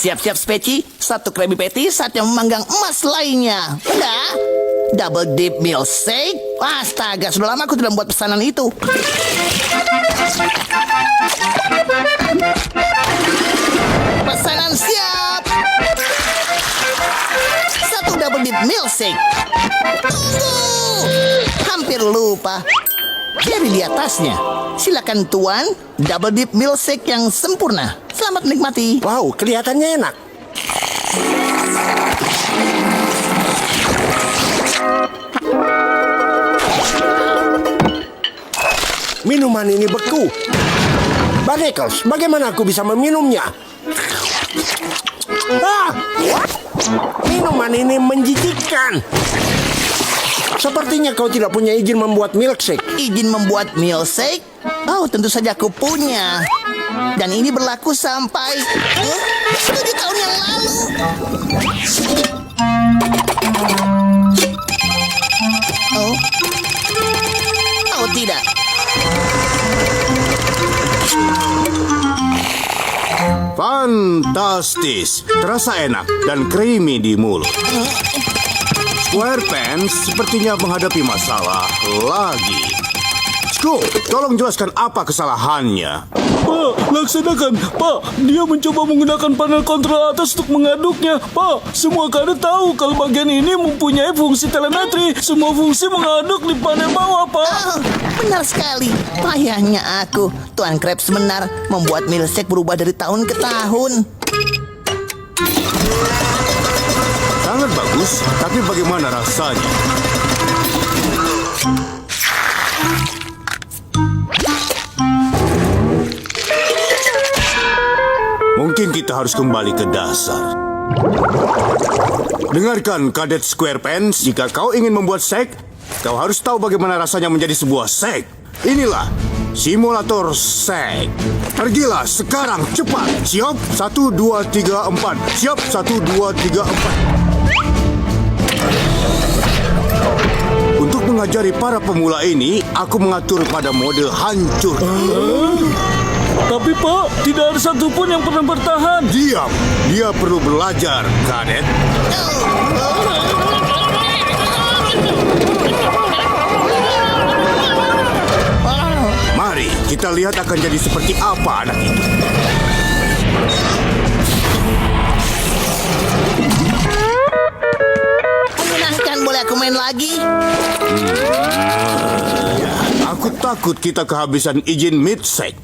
Siap-siap Speci, satu Krabby Patty saatnya memanggang emas lainnya. Udah, double dip milkshake. Astaga, sudah lama aku tidak membuat pesanan itu. Pesanan siap. Satu double dip milkshake. Tunggu, hampir lupa. Cherry di atasnya. Silakan tuan, double dip milkshake yang sempurna. Selamat menikmati. Wow, kelihatannya enak. Minuman ini beku. Barnacles, bagaimana aku bisa meminumnya? Ah! Minuman ini menjijikkan. Sepertinya kau tidak punya izin membuat milkshake. Izin membuat milkshake? Oh, tentu saja aku punya. Dan ini berlaku sampai 7 tahun yang lalu. Oh, oh tidak. Fantastis, terasa enak dan creamy di mulut. SquarePants sepertinya menghadapi masalah lagi. Scoop, tolong jelaskan apa kesalahannya. Pak, laksanakan. Pak, dia mencoba menggunakan panel kontrol atas untuk mengaduknya. Pak, semua kader tahu kalau bagian ini mempunyai fungsi telemetri. Semua fungsi mengaduk di panel bawah, Pak. Oh, benar sekali. Payahnya aku, Tuan Krabs benar. Membuat milkshake berubah dari tahun ke tahun. Sangat bagus, tapi bagaimana rasanya? Mungkin kita harus kembali ke dasar. Dengarkan, Kadet SquarePants, jika kau ingin membuat shake, kau harus tahu bagaimana rasanya menjadi sebuah shake. Inilah simulator shake. Pergilah sekarang, cepat. Siap? 1, 2, 3, 4. Siap? 1, 2, 3, 4. Untuk mengajari para pemula ini, aku mengatur pada mode hancur. Tapi Pak, tidak ada satupun yang pernah bertahan. Diam, dia perlu belajar, Kadet. Mari kita lihat akan jadi seperti apa anak itu. Menyenangkan, boleh aku main lagi? Aku takut kita kehabisan izin milkshake.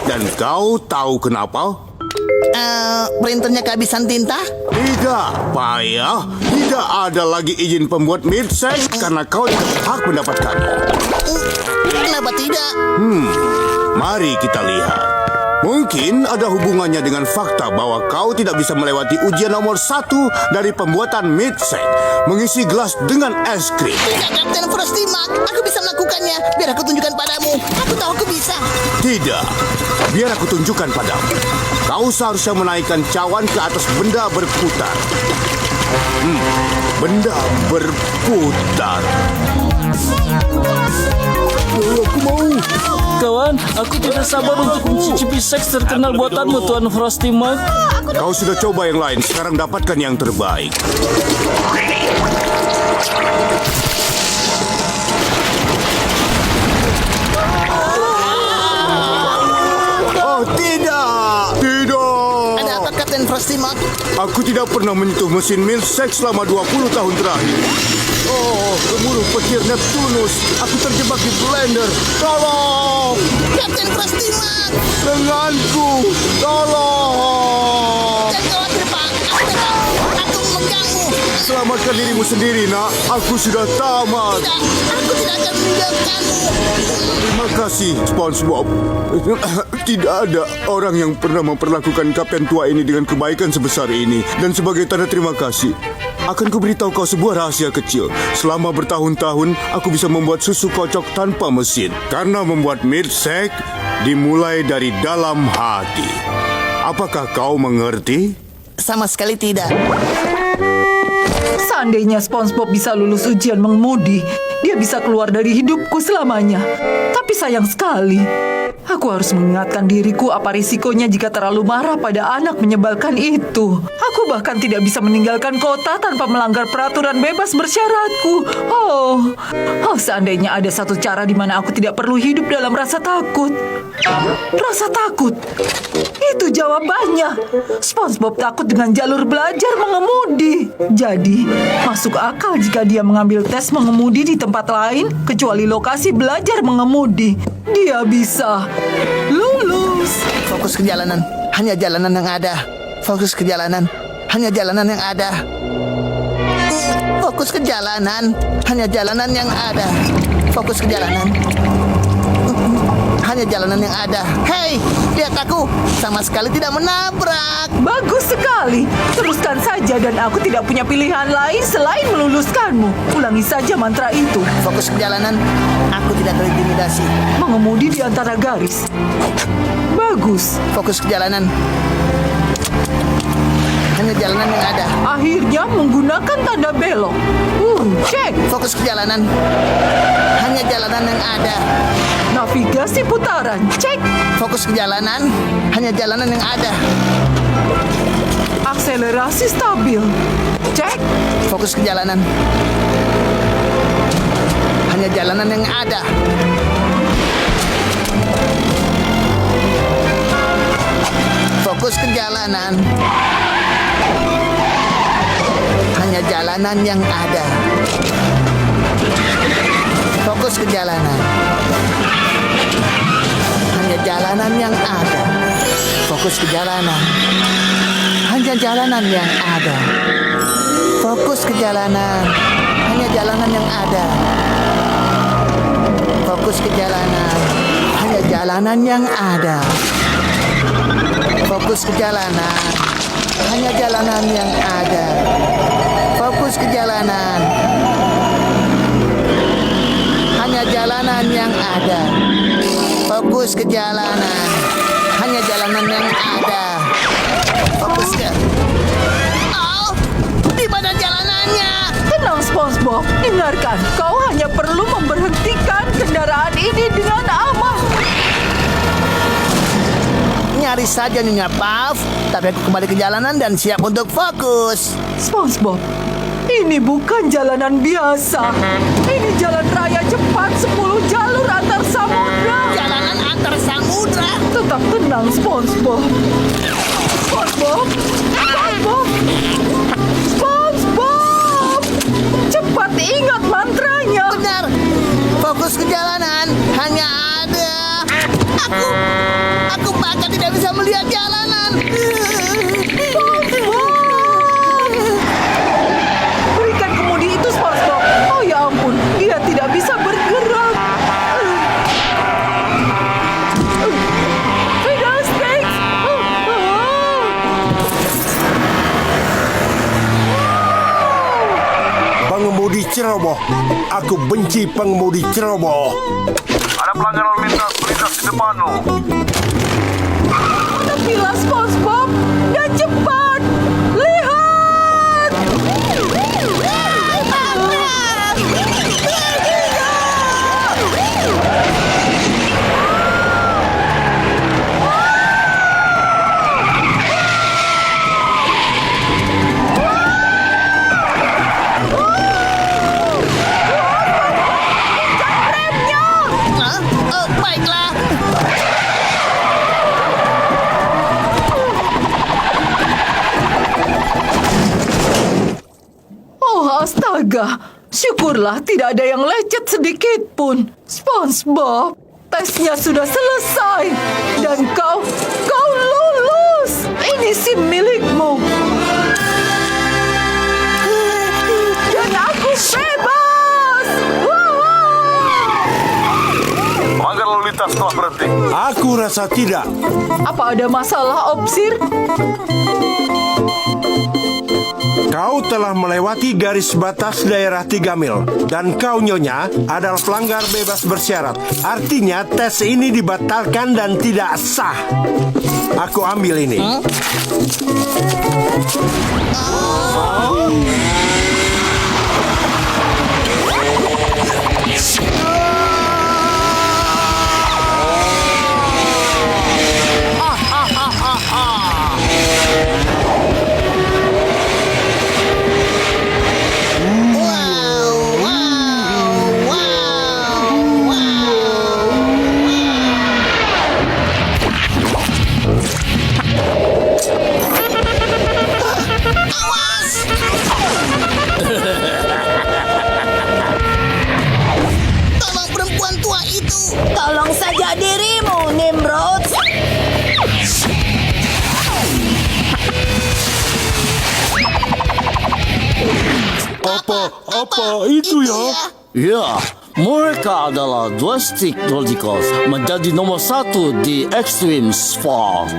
Dan kau tahu kenapa? Printernya kehabisan tinta? Tidak, payah. Tidak ada lagi izin pembuat milkshake karena kau tidak berhak mendapatkannya. Kenapa tidak? Mari kita lihat. Mungkin ada hubungannya dengan fakta bahwa kau tidak bisa melewati ujian nomor 1 dari pembuatan milkshake. Mengisi gelas dengan es krim. Tidak, Kapten Frosty Mac. Aku bisa melakukannya. Biar aku tunjukkan padamu. Aku tahu aku bisa. Tidak, biar aku tunjukkan padamu. Kau seharusnya menaikkan cawan ke atas benda berputar. Benda berputar. Aku mau. Kawan, aku tidak sabar untuk mencicipi seks terkenal buatanmu, Tuan Frosty Mug. Kau sudah coba yang lain, sekarang dapatkan yang terbaik. Oh, tidak! Tidak! Ada apa, Kapten Frosty Mac? Aku tidak pernah menyentuh mesin milkshake selama 20 tahun terakhir. Oh, gemuruh petir Neptunus. Aku terjebak di blender. Tolong! Kapten Frosty Mac! Lenganku! Tolong! Jangan khawatir, Pak. Aku datang. Aku memegangmu. Selamatkan dirimu sendiri, nak. Aku sudah tamat. Tidak, aku tidak akan meninggalkanmu. Terima kasih, SpongeBob. Tidak ada orang yang pernah memperlakukan kapten tua ini dengan kebaikan sebesar ini. Dan sebagai tanda terima kasih, akan kuberitahu kau sebuah rahasia kecil. Selama bertahun-tahun, aku bisa membuat susu kocok tanpa mesin. Karena membuat milkshake dimulai dari dalam hati. Apakah kau mengerti? Sama sekali tidak. Seandainya SpongeBob bisa lulus ujian mengemudi, dia bisa keluar dari hidupku selamanya. Tapi sayang sekali, aku harus mengingatkan diriku apa risikonya jika terlalu marah pada anak menyebalkan itu. Aku bahkan tidak bisa meninggalkan kota tanpa melanggar peraturan bebas bersyaratku. Seandainya ada satu cara di mana aku tidak perlu hidup dalam rasa takut. Rasa takut? Itu jawabannya. SpongeBob takut dengan jalur belajar mengemudi. Jadi, masuk akal jika dia mengambil tes mengemudi di tempat lain kecuali lokasi belajar mengemudi. Dia bisa lulus. Fokus ke jalanan, hanya jalanan yang ada. Fokus ke jalanan, hanya jalanan yang ada. Fokus ke jalanan, hanya jalanan yang ada. Fokus ke jalanan, hanya jalanan yang ada. Hei, lihat aku, sama sekali tidak menabrak. Bagus sekali. Teruskan saja dan aku tidak punya pilihan lain selain meluluskanmu. Ulangi saja mantra itu. Fokus ke jalanan, aku tidak terintimidasi. Mengemudi di antara garis. Bagus. Fokus ke jalanan, hanya jalanan yang ada. Akhirnya menggunakan tanda belok. Cek. Fokus ke jalanan, hanya jalanan yang ada. Navigasi putaran. Cek. Fokus ke jalanan, hanya jalanan yang ada. Akselerasi stabil. Cek. Fokus ke jalanan, hanya jalanan yang ada. Fokus ke jalanan, hanya jalanan yang ada. Fokus ke jalanan, hanya jalanan yang ada. Fokus ke jalanan, hanya jalanan yang ada. Fokus ke jalanan, hanya jalanan yang ada. Fokus ke jalanan, hanya jalanan yang ada. Fokus ke jalanan, hanya jalanan yang ada. Fokus ke jalanan, hanya jalanan yang ada. Fokus ke jalanan, hanya jalanan yang ada. Fokus ke... Oh, di mana jalanannya? Tenang SpongeBob, dengarkan. Kau hanya perlu memberhentikan kendaraan ini dengan aman. Nyaris saja Nyonya Puff, tapi aku kembali ke jalanan dan siap untuk fokus. SpongeBob, ini bukan jalanan biasa. Ini jalan raya cepat 10 jalur antar samudra. Jalanan antar samudra. Tetap tenang SpongeBob. SpongeBob, SpongeBob, SpongeBob. Cepat ingat mantranya. Benar, fokus ke jalanan, hanya ada. Aku bahkan tidak bisa melihat jalanan. Berikan kemudi itu SpongeBob. Oh ya ampun, dia tidak bisa bergerak. Fiddlesticks. Pengemudi ceroboh. Aku benci pengemudi ceroboh. Ada pelanggar lalu lintas melintas di depanmu. Tepilah SpongeBob dan cepat. Lihat. Hah? Oh, baiklah. Oh astaga, syukurlah tidak ada yang lecet sedikit pun. SpongeBob, tesnya sudah selesai. Dan kau lulus. Ini SIM milikmu. Dan aku bebas. Pelanggar lalu lintas telah berhenti. Aku rasa tidak. Apa ada masalah, Opsir? Kau telah melewati garis batas daerah 3 mil. Dan kau, Nyonya, adalah pelanggar bebas bersyarat. Artinya tes ini dibatalkan dan tidak sah. Aku ambil ini. Apa itu ya? Ya, mereka adalah dua stick Doldicos menjadi nomor 1 di Extreme Sport.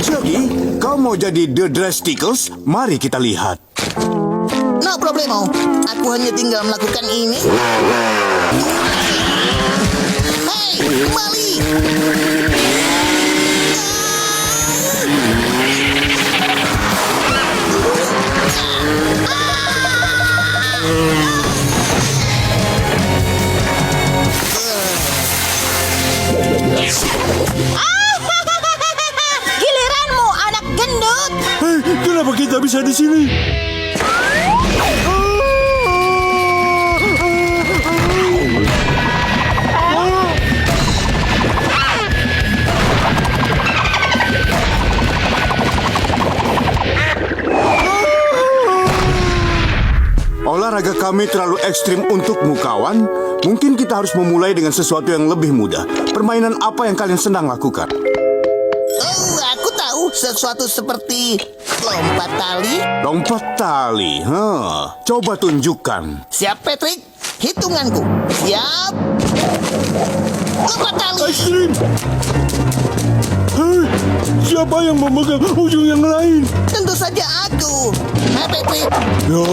Jadi, kau mau jadi The Drasticals? Mari kita lihat. No problemo. Aku hanya tinggal melakukan ini. Hei, kembali. Giliranmu, anak gendut. Hei, kenapa kita bisa di sini? Olahraga kami terlalu ekstrim untukmu, kawan. Mungkin kita harus memulai dengan sesuatu yang lebih mudah. Permainan apa yang kalian senang lakukan? Oh, aku tahu sesuatu seperti lompat tali. Lompat tali, coba tunjukkan. Siap, Patrick? Hitunganku. Siap. Lompat tali. Ekstrim. Hei, siapa yang memegang ujung yang lain? Tentu saja aku. Hai, Patrick. Ya.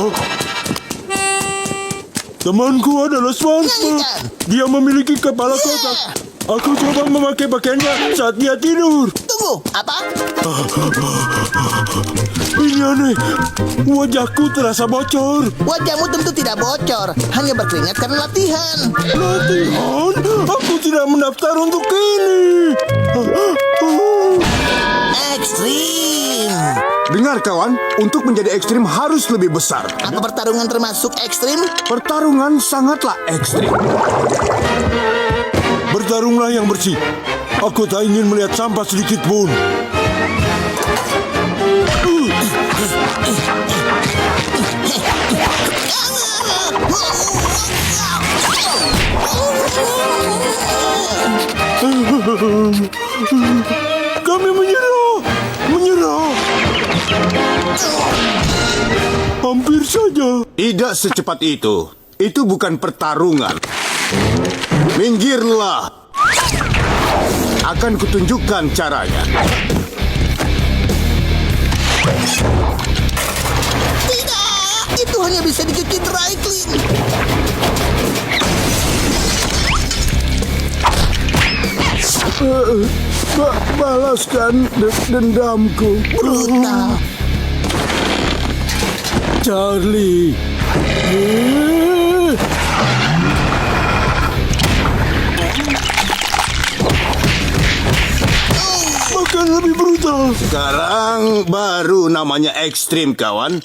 Temanku adalah SpongeBob. Nyanyikan. Dia memiliki kepala Ya. kotak. Aku coba memakai pakaiannya saat dia tidur. Tunggu, apa? Ini aneh. Wajahku terasa bocor. Wajahmu tentu tidak bocor, hanya berkeringat karena latihan. Latihan? Aku tidak mendaftar untuk ini. Ekstrim. Dengar, kawan, untuk menjadi ekstrim harus lebih besar. Apa pertarungan termasuk ekstrim? Pertarungan sangatlah ekstrim. Bertarunglah yang bersih. Aku tak ingin melihat sampah sedikit pun. Kami menyerah. Hampir saja. Tidak secepat itu. Itu bukan pertarungan. Minggirlah. Akan kutunjukkan caranya. Tidak, itu hanya bisa dicuci dry clean. Balaskan dendamku. Brutal. Charlie. Makan lebih brutal. Sekarang baru namanya ekstrim, kawan.